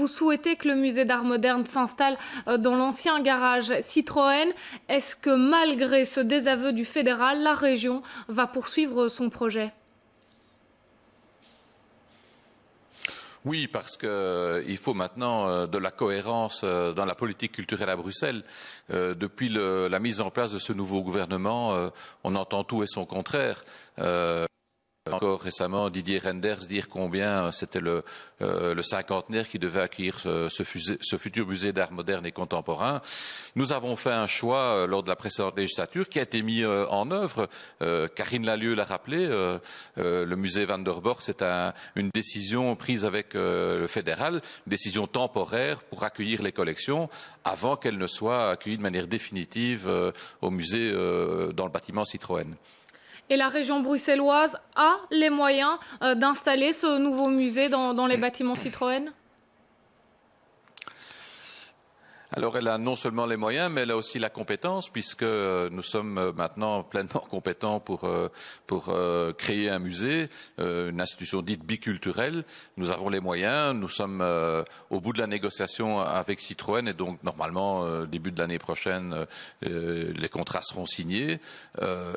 vous souhaitez que le musée d'art moderne s'installe dans l'ancien garage Citroën. Est-ce que malgré ce désaveu du fédéral, la région va poursuivre son projet ? Oui, parce qu'il faut maintenant de la cohérence dans la politique culturelle à Bruxelles. Depuis la mise en place de ce nouveau gouvernement, on entend tout et son contraire. Encore récemment, Didier Reynders dire combien c'était le cinquantenaire qui devait accueillir ce futur musée d'art moderne et contemporain. Nous avons fait un choix lors de la précédente législature qui a été mis en œuvre. Karine Lallieu l'a rappelé, le musée Van der Borch, c'est une décision prise avec le fédéral, une décision temporaire pour accueillir les collections avant qu'elles ne soient accueillies de manière définitive au musée dans le bâtiment Citroën. Et la région bruxelloise a les moyens d'installer ce nouveau musée dans les bâtiments Citroën ? Alors elle a non seulement les moyens, mais elle a aussi la compétence, puisque nous sommes maintenant pleinement compétents pour créer un musée, une institution dite biculturelle. Nous avons les moyens, nous sommes au bout de la négociation avec Citroën, et donc normalement, début de l'année prochaine, les contrats seront signés,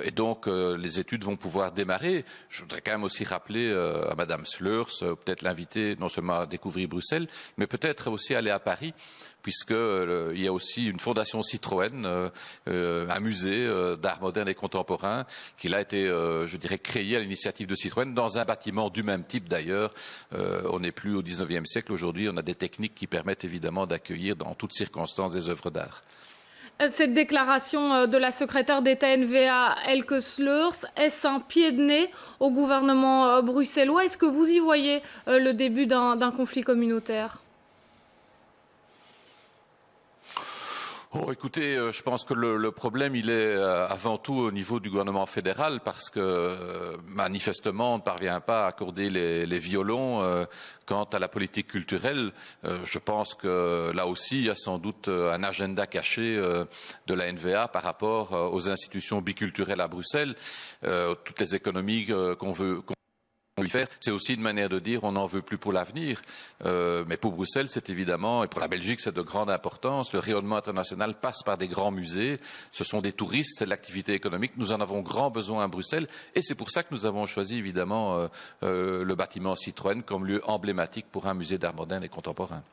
et donc les études vont pouvoir démarrer. Je voudrais quand même aussi rappeler à Madame Sleurs, peut-être l'inviter non seulement à découvrir Bruxelles, mais peut-être aussi aller à Paris, puisqu'il y a aussi une fondation Citroën, un musée d'art moderne et contemporain, qui a été, je dirais, créé à l'initiative de Citroën, dans un bâtiment du même type d'ailleurs. On n'est plus au XIXe siècle aujourd'hui, on a des techniques qui permettent évidemment d'accueillir dans toutes circonstances des œuvres d'art. Cette déclaration de la secrétaire d'État NVA, Elke Sleurs, est-ce un pied de nez au gouvernement bruxellois? Est-ce que vous y voyez le début d'un conflit communautaire? Oh, écoutez, je pense que le problème, il est avant tout au niveau du gouvernement fédéral, parce que manifestement, on ne parvient pas à accorder les violons. Quant à la politique culturelle, je pense que là aussi, il y a sans doute un agenda caché de la NVA par rapport aux institutions biculturelles à Bruxelles. Toutes les économies qu'on veut faire, c'est aussi une manière de dire on n'en veut plus pour l'avenir. Mais pour Bruxelles, c'est évidemment, et pour la Belgique, c'est de grande importance. Le rayonnement international passe par des grands musées. Ce sont des touristes, c'est l'activité économique. Nous en avons grand besoin à Bruxelles. Et c'est pour ça que nous avons choisi évidemment le bâtiment Citroën comme lieu emblématique pour un musée d'art moderne et contemporain.